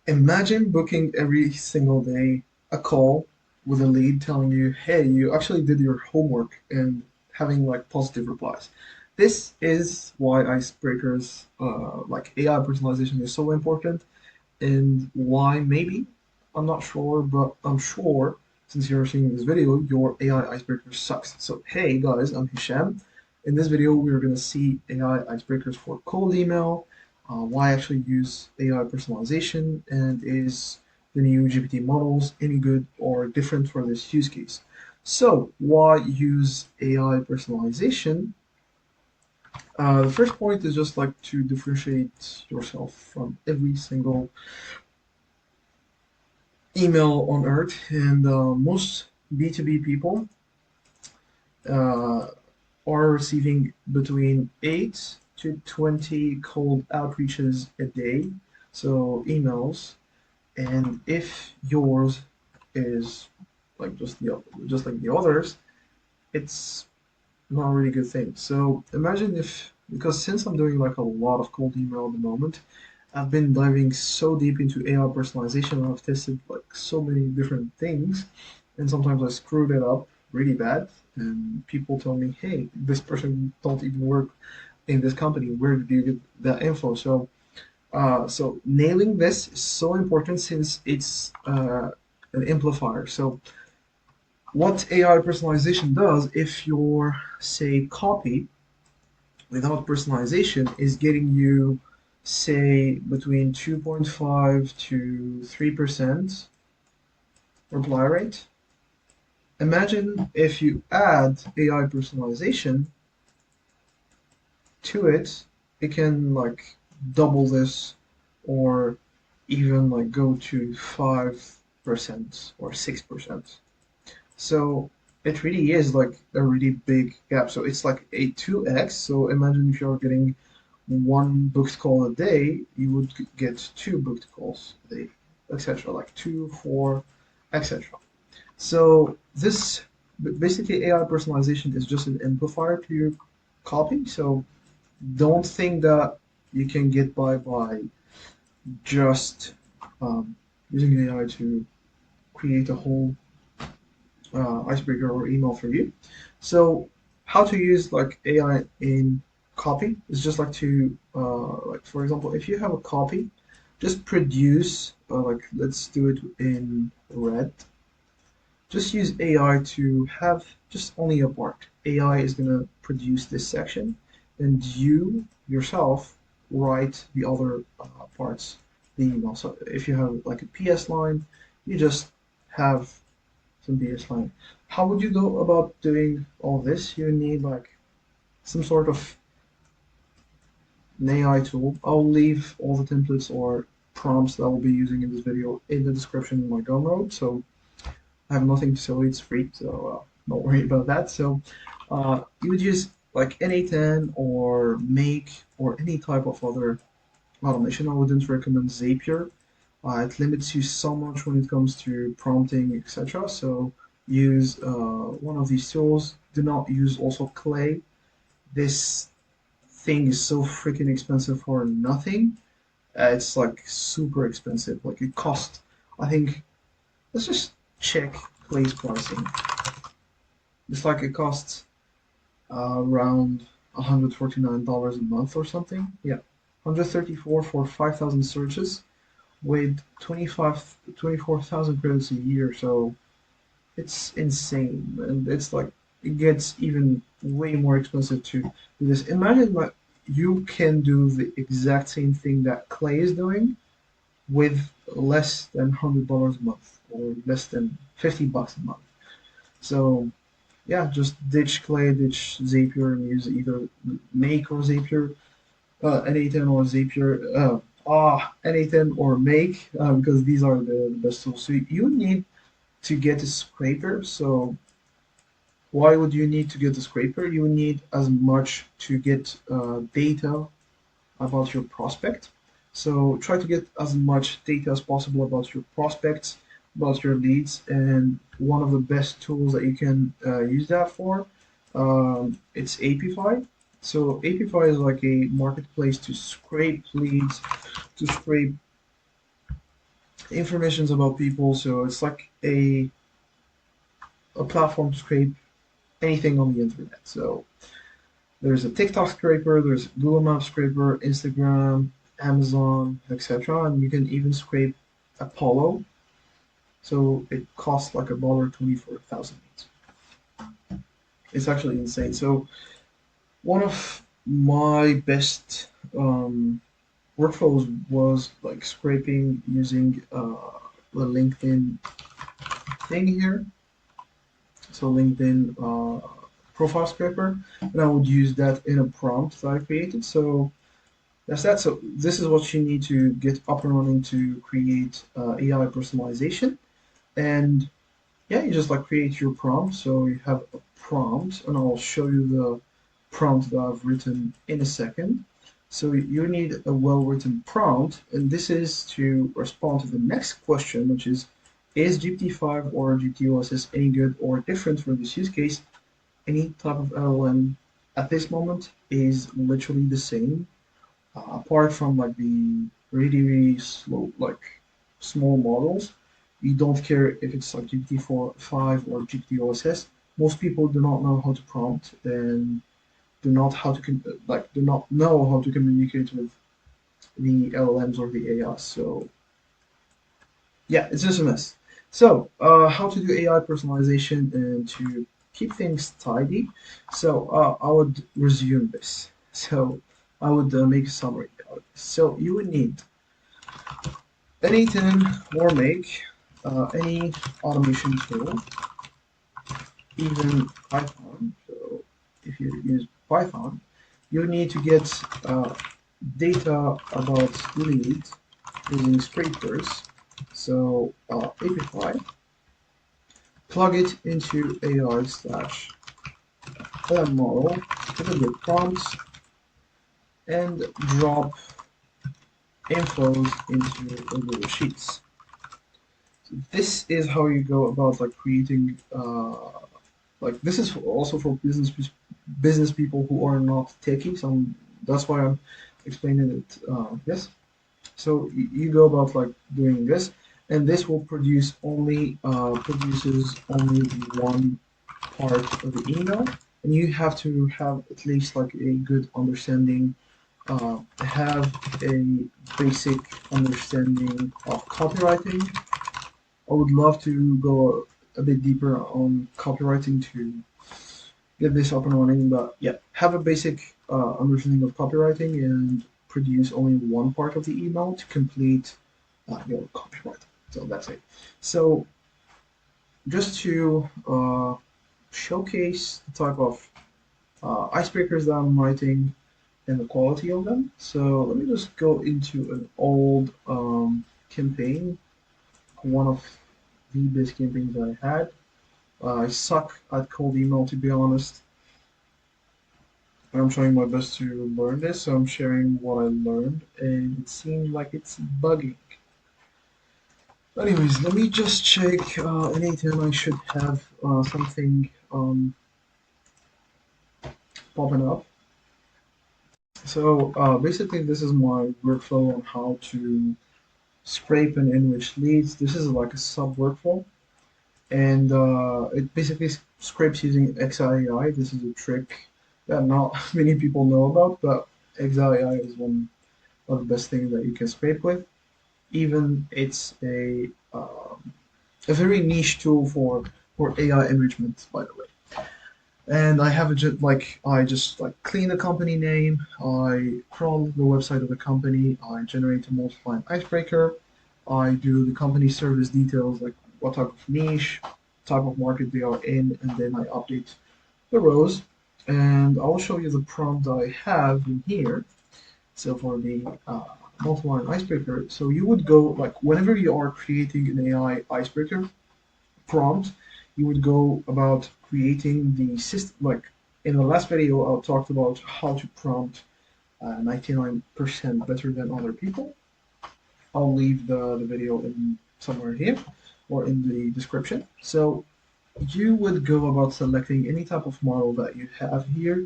Imagine booking every single day a call with a lead telling you, hey, you actually did your homework and having like positive replies. This is why icebreakers like AI personalization is so important and why maybe, I'm not sure, but I'm sure since you're seeing this video, your AI icebreaker sucks. So, hey guys, I'm Hisham. In this video, we're going to see AI icebreakers for cold email, why actually use AI personalization, and is the new GPT models any good or different for this use case. So, why use AI personalization? The first point is just like to differentiate yourself from every single email on earth, and most B2B people uh, are receiving between 8 to 20 cold outreaches a day, so emails. And if yours is like just like the others, it's not a really good thing. So imagine if, because since I'm doing like a lot of cold email at the moment, I've been diving so deep into AI personalization. I've tested like so many different things, and sometimes I screwed it up really bad. And people tell me, "Hey, this person don't even work in this company. Where did you get that info?" So nailing this is so important since it's an amplifier. So what AI personalization does, if your say copy without personalization is getting you say between 2.5 to 3% reply rate. Imagine if you add AI personalization to it, it can like double this or even like go to 5% or 6%. So it really is like a really big gap. So it's like a 2x. So imagine if you're getting one booked call a day, you would get two booked calls a day, etc. Like two, four, etc. So this basically AI personalization is just an amplifier to your copy. So don't think that you can get by just using AI to create a whole icebreaker or email for you. So how to use like AI in copy is just like to like for example, if you have a copy, just produce like let's do it in red. Just use AI to have just only a part. AI is gonna produce this section, and you yourself write the other parts the email. So if you have like a PS line, you just have some PS line. How would you go about doing all this? You need like some sort of an AI tool. I'll leave all the templates or prompts that I'll be using in this video in the description in my download. So I have nothing to sell. It's free, so don't worry about that. So you would use like N8N or Make or any type of other automation. I wouldn't recommend Zapier. It limits you so much when it comes to prompting, etc. So use one of these tools. Do not use also Clay. This thing is so freaking expensive for nothing. It's like super expensive. Like it costs, I think, let's just check Clay's pricing. It's like it costs around $149 a month or something. Yeah, 134 for 5,000 searches with 24,000 credits a year. So it's insane, and it's like it gets even way more expensive to do this. Imagine like you can do the exact same thing that Clay is doing with less than $100 a month or less than $50 a month. So yeah, just ditch Clay, ditch Zapier, and use either Make or Zapier, N8N or Zapier, N8N or Make, because these are the best tools. So you need to get a scraper. So why would you need to get a scraper? You need as much to get data about your prospect. So try to get as much data as possible about your prospects, about your leads, and one of the best tools that you can use that for, it's Apify. So Apify is like a marketplace to scrape leads, to scrape informations about people. So it's like a platform to scrape anything on the internet. So there's a TikTok scraper, there's Google Maps scraper, Instagram, Amazon, etc. And you can even scrape Apollo. So it costs like $1.20 for 1,000 hits. It's actually insane. So one of my best workflows was like scraping using the LinkedIn thing here. So LinkedIn profile scraper, and I would use that in a prompt that I created. So that's that. So this is what you need to get up and running to create AI personalization. And yeah, you just like create your prompt. So you have a prompt, and I'll show you the prompt that I've written in a second. So you need a well-written prompt, and this is to respond to the next question, which is GPT-5 or GPTOSS any good or different for this use case? Any type of LLM at this moment is literally the same, apart from like the really, really slow, like small models. You don't care if it's like GPT-4, 5 or GPTOSS. Most people do not know how to prompt and do not know how to communicate with the LLMs or the AI. So yeah, it's just a mess. So how to do AI personalization and to keep things tidy. So I would resume this. So I would make a summary out of this. So you would need any 10 or make any automation tool, even Python. So if you use Python, you need to get data about leads using scrapers. So Apify, plug it into AI slash LM model, give it good prompts, and drop inflows into Google Sheets. So this is how you go about like creating like this is also for business people who are not techie. So that's why I'm explaining it. Yes. So you go about like doing this, and this will produces only one part of the email, and you have to have at least like a good understanding, have a basic understanding of copywriting. I would love to go a bit deeper on copywriting to get this up and running, but yeah, have a basic understanding of copywriting and produce only one part of the email to complete your copywriting. So that's it. So just to showcase the type of icebreakers that I'm writing and the quality of them. So let me just go into an old campaign, one of the best campaigns I had. I suck at cold email, to be honest. I'm trying my best to learn this, so I'm sharing what I learned, and it seems like it's bugging. Anyways, let me just check anytime I should have something popping up. So basically, this is my workflow on how to scrape and enrich leads. This is like a sub workflow, and it basically scrapes using XII. This is a trick that not many people know about, but XII is one of the best things that you can scrape with. Even it's a very niche tool for AI enrichment, by the way. And I have a like I just like clean the company name, I crawl the website of the company, I generate a multi-line icebreaker, I do the company service details like what type of niche, type of market they are in, and then I update the rows. And I'll show you the prompt I have in here. So for the multi-line icebreaker, so you would go like whenever you are creating an AI icebreaker prompt, you would go about creating the system. Like in the last video, I talked about how to prompt 99% better than other people. I'll leave the video in somewhere here or in the description. So you would go about selecting any type of model that you have here,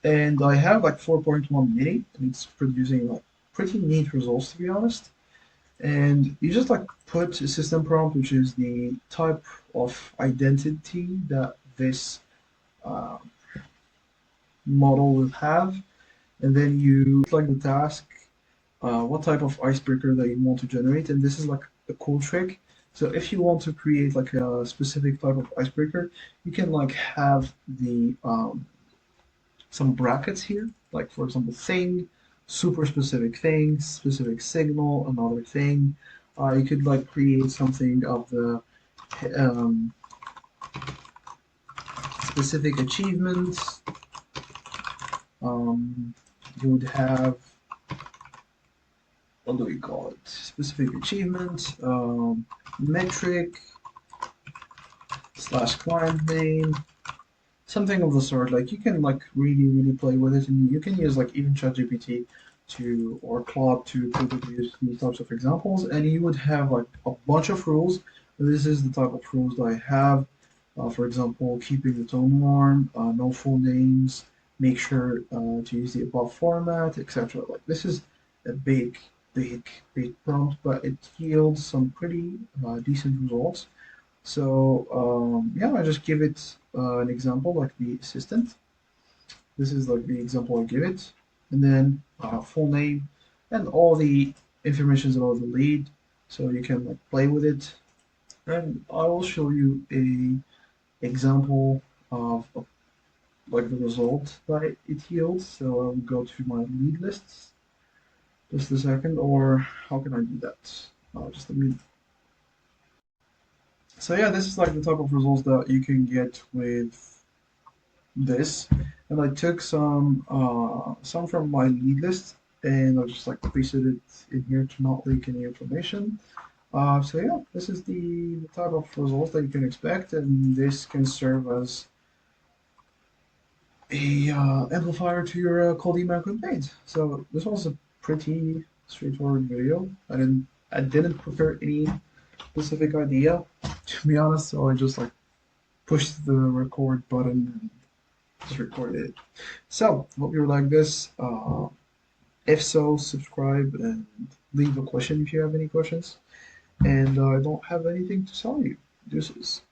and I have like 4.1 mini, and it's producing like pretty neat results, to be honest. and you just like put a system prompt, which is the type of identity that this uh, model will have, and then you select the task, what type of icebreaker that you want to generate, and this is like a cool trick. So if you want to create like a specific type of icebreaker, you can like have the some brackets here, like for example, thing, super specific thing, specific signal, another thing. You could like create something of the um, specific achievements. Um, you would have, what do we call it? Specific achievement, metric slash client name, something of the sort. Like you can like really play with it, and you can use like even ChatGPT to or Claude to produce these types of examples, and you would have like a bunch of rules. This is the type of rules that I have. For example, keeping the tone warm, no full names, make sure to use the above format, etc. Like this is a big prompt, but it yields some pretty decent results. So yeah, I just give it an example like the assistant. This is like the example I give it, and then full name and all the information about the lead, so you can like play with it. And I will show you a example of like the result that it yields. So I will go to my lead lists just a second, or how can I do that? Just let me. So yeah, this is like the type of results that you can get with this, and I took some from my lead list, and I just like pasted it in here to not leak any information. So yeah, this is the type of results that you can expect, and this can serve as a amplifier to your cold email campaigns. So this was a pretty straightforward video. I didn't prepare any specific idea, to be honest. So I just like pushed the record button, just recorded it. So, hope you like this. If so, subscribe and leave a question if you have any questions. And I don't have anything to tell you. Deuces.